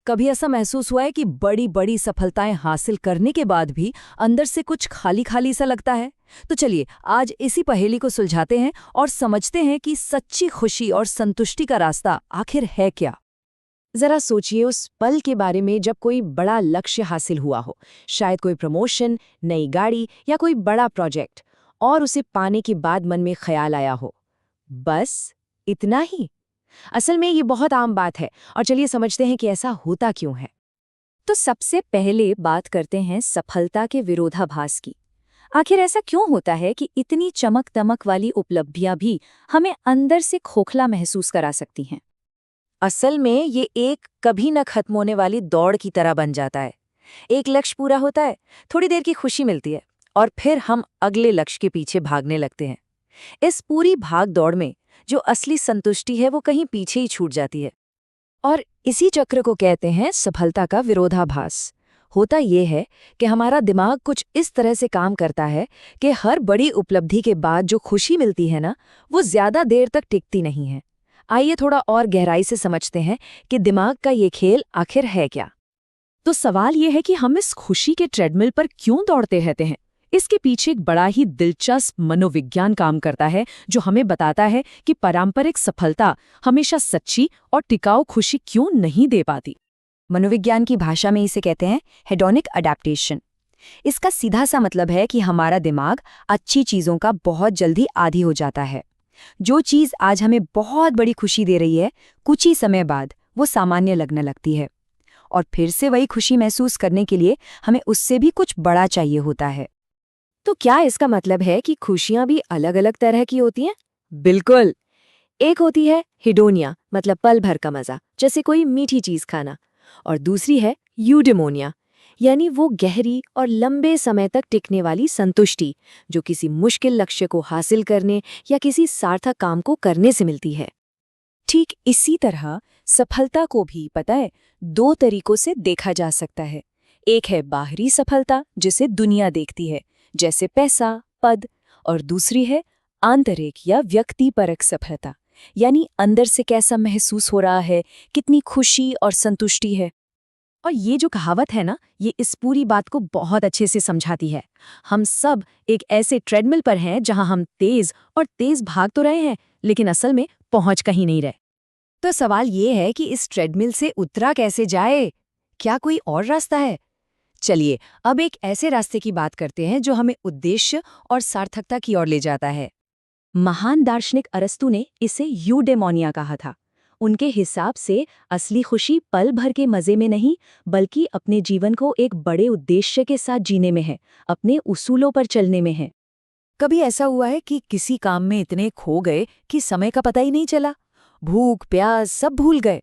कभी ऐसा महसूस हुआ है कि बड़ी बड़ी सफलताएं हासिल करने के बाद भी अंदर से कुछ खाली खाली सा लगता है? तो चलिए आज इसी पहेली को सुलझाते हैं और समझते हैं कि सच्ची खुशी और संतुष्टि का रास्ता आखिर है क्या। जरा सोचिए उस पल के बारे में जब कोई बड़ा लक्ष्य हासिल हुआ हो, शायद कोई प्रमोशन, नई गाड़ी या कोई बड़ा प्रोजेक्ट, और उसे पाने के बाद मन में ख्याल आया हो, बस इतना ही। असल में ये बहुत आम बात है, और चलिए समझते हैं कि ऐसा होता क्यों है। तो सबसे पहले बात करते हैं सफलता के विरोधाभास की। आखिर ऐसा क्यों होता है कि इतनी चमक दमक वाली उपलब्धियां भी हमें अंदर से खोखला महसूस करा सकती हैं? असल में ये एक कभी न खत्म होने वाली दौड़ की तरह बन जाता है। एक लक्ष्य पूरा होता है, थोड़ी देर की खुशी मिलती है, और फिर हम अगले लक्ष्य के पीछे भागने लगते हैं। इस पूरी भाग दौड़ में जो असली संतुष्टि है वो कहीं पीछे ही छूट जाती है। और इसी चक्र को कहते हैं सफलता का विरोधाभास। होता ये है कि हमारा दिमाग कुछ इस तरह से काम करता है कि हर बड़ी उपलब्धि के बाद जो खुशी मिलती है ना, वो ज्यादा देर तक टिकती नहीं है। आइए थोड़ा और गहराई से समझते हैं कि दिमाग का ये खेल आखिर है क्या। तो सवाल ये है कि हम इस खुशी के ट्रेडमिल पर क्यों दौड़ते रहते हैं। इसके पीछे एक बड़ा ही दिलचस्प मनोविज्ञान काम करता है, जो हमें बताता है कि पारंपरिक सफलता हमेशा सच्ची और टिकाऊ खुशी क्यों नहीं दे पाती। मनोविज्ञान की भाषा में इसे कहते हैं हेडोनिक अडैप्टेशन। इसका सीधा सा मतलब है कि हमारा दिमाग अच्छी चीजों का बहुत जल्दी आदी हो जाता है। जो चीज आज हमें बहुत बड़ी खुशी दे रही है, कुछ ही समय बाद वो सामान्य लगने लगती है, और फिर से वही खुशी महसूस करने के लिए हमें उससे भी कुछ बड़ा चाहिए होता है। तो क्या इसका मतलब है कि खुशियां भी अलग अलग तरह की होती हैं? बिल्कुल। एक होती है हिडोनिया, मतलब पल भर का मजा, जैसे कोई मीठी चीज खाना, और दूसरी है यूडेमोनिया, यानी वो गहरी और लंबे समय तक टिकने वाली संतुष्टि, जो किसी मुश्किल लक्ष्य को हासिल करने या किसी सार्थक काम को करने से मिलती है। ठीक इसी तरह सफलता को भी, पता है, दो तरीकों से देखा जा सकता है। एक है बाहरी सफलता, जिसे दुनिया देखती है, जैसे पैसा, पद, और दूसरी है आंतरिक या व्यक्तिपरक सफलता, यानी अंदर से कैसा महसूस हो रहा है, कितनी खुशी और संतुष्टि है। और ये जो कहावत है ना, ये इस पूरी बात को बहुत अच्छे से समझाती है। हम सब एक ऐसे ट्रेडमिल पर हैं जहां हम तेज भाग तो रहे हैं, लेकिन असल में पहुंच कहीं नहीं रहे। तो सवाल ये है कि इस ट्रेडमिल से उतरा कैसे जाए? क्या कोई और रास्ता है? चलिए अब एक ऐसे रास्ते की बात करते हैं जो हमें उद्देश्य और सार्थकता की ओर ले जाता है। महान दार्शनिक अरस्तु ने इसे यूडेमोनिया कहा था। उनके हिसाब से असली खुशी पल भर के मजे में नहीं, बल्कि अपने जीवन को एक बड़े उद्देश्य के साथ जीने में है, अपने उसूलों पर चलने में है। कभी ऐसा हुआ है कि किसी काम में इतने खो गए कि समय का पता ही नहीं चला, भूख प्यास सब भूल गए?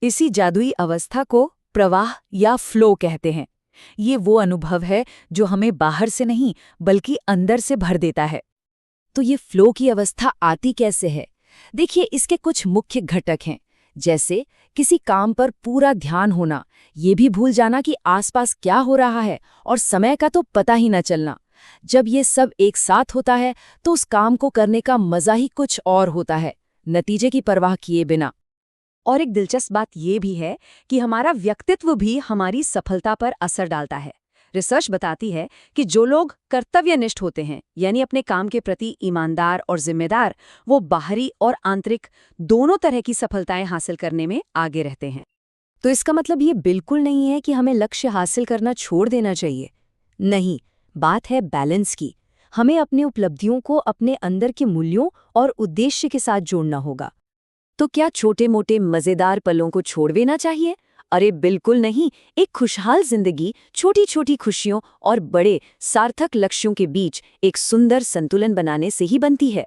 इसी जादुई अवस्था को प्रवाह या फ्लो कहते हैं। ये वो अनुभव है जो हमें बाहर से नहीं बल्कि अंदर से भर देता है। तो ये फ्लो की अवस्था आती कैसे है? देखिए, इसके कुछ मुख्य घटक हैं, जैसे किसी काम पर पूरा ध्यान होना, ये भी भूल जाना कि आसपास क्या हो रहा है, और समय का तो पता ही न चलना। जब ये सब एक साथ होता है तो उस काम को करने का मजा ही कुछ और होता है, नतीजे की परवाह किए बिना। और एक दिलचस्प बात ये भी है कि हमारा व्यक्तित्व भी हमारी सफलता पर असर डालता है। रिसर्च बताती है कि जो लोग कर्तव्यनिष्ठ होते हैं, यानी अपने काम के प्रति ईमानदार और जिम्मेदार, वो बाहरी और आंतरिक दोनों तरह की सफलताएं हासिल करने में आगे रहते हैं। तो इसका मतलब ये बिल्कुल नहीं है कि हमें लक्ष्य हासिल करना छोड़ देना चाहिए। नहीं, बात है बैलेंस की। हमें अपनी उपलब्धियों को अपने अंदर के मूल्यों और उद्देश्य के साथ जोड़ना होगा। तो क्या छोटे मोटे मजेदार पलों को छोड़ देना चाहिए? अरे बिल्कुल नहीं। एक खुशहाल जिंदगी छोटी छोटी खुशियों और बड़े सार्थक लक्ष्यों के बीच एक सुंदर संतुलन बनाने से ही बनती है।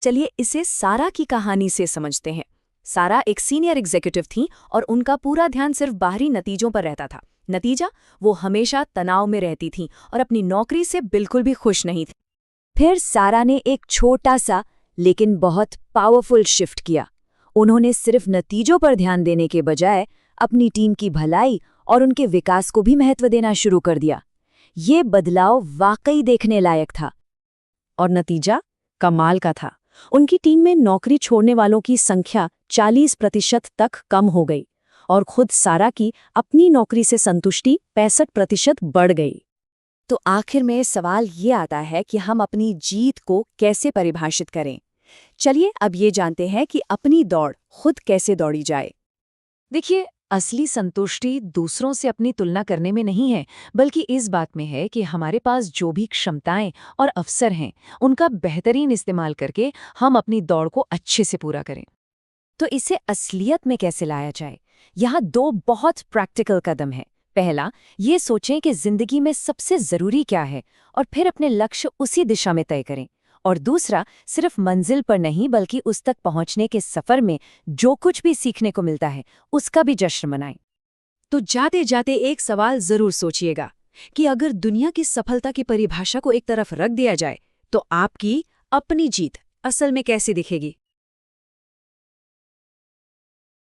चलिए इसे सारा की कहानी से समझते हैं। सारा एक सीनियर एग्जीक्यूटिव थी और उनका पूरा ध्यान सिर्फ बाहरी नतीजों पर रहता था। नतीजा, वो हमेशा तनाव में रहती थी और अपनी नौकरी से बिल्कुल भी खुश नहीं थी। फिर सारा ने एक छोटा सा लेकिन बहुत पावरफुल शिफ्ट किया। उन्होंने सिर्फ नतीजों पर ध्यान देने के बजाय अपनी टीम की भलाई और उनके विकास को भी महत्व देना शुरू कर दिया। ये बदलाव वाकई देखने लायक था, और नतीजा कमाल का था। उनकी टीम में नौकरी छोड़ने वालों की संख्या 40% तक कम हो गई, और खुद सारा की अपनी नौकरी से संतुष्टि 65% बढ़ गई। तो आखिर में सवाल ये आता है कि हम अपनी जीत को कैसे परिभाषित करें। चलिए अब ये जानते हैं कि अपनी दौड़ खुद कैसे दौड़ी जाए। देखिए, असली संतुष्टि दूसरों से अपनी तुलना करने में नहीं है, बल्कि इस बात में है कि हमारे पास जो भी क्षमताएं और अवसर हैं, उनका बेहतरीन इस्तेमाल करके हम अपनी दौड़ को अच्छे से पूरा करें। तो इसे असलियत में कैसे लाया जाए? यहाँ 2 बहुत प्रैक्टिकल कदम हैं। पहला, ये सोचें कि जिंदगी में सबसे जरूरी क्या है और फिर अपने लक्ष्य उसी दिशा में तय करें। और दूसरा, सिर्फ मंजिल पर नहीं बल्कि उस तक पहुंचने के सफर में जो कुछ भी सीखने को मिलता है उसका भी जश्न मनाएं। तो जाते जाते एक सवाल जरूर सोचिएगा कि अगर दुनिया की सफलता की परिभाषा को एक तरफ रख दिया जाए तो आपकी अपनी जीत असल में कैसी दिखेगी?